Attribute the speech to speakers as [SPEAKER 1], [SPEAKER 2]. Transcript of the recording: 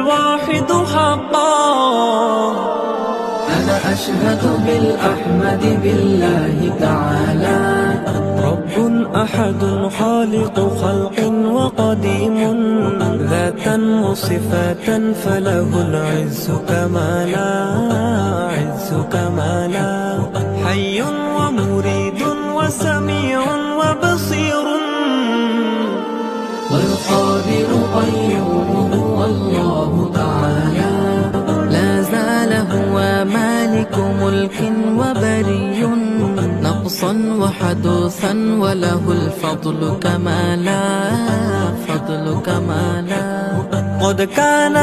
[SPEAKER 1] الواحد حقا.
[SPEAKER 2] أنا أشهد بالأحمد بالله تعالى
[SPEAKER 1] رب أحد خالق خلق وقديم، ذاتا وصفاتا فله العز كمالا، عز كمالا. حي ومريد وسميع وبصير،
[SPEAKER 2] والقادر قيوم هو الله تعالى. لا زال هو مالك ملك وبري، نقصا وحدوثا وله الفضل كمالا، فضل كمالا.
[SPEAKER 1] قد كان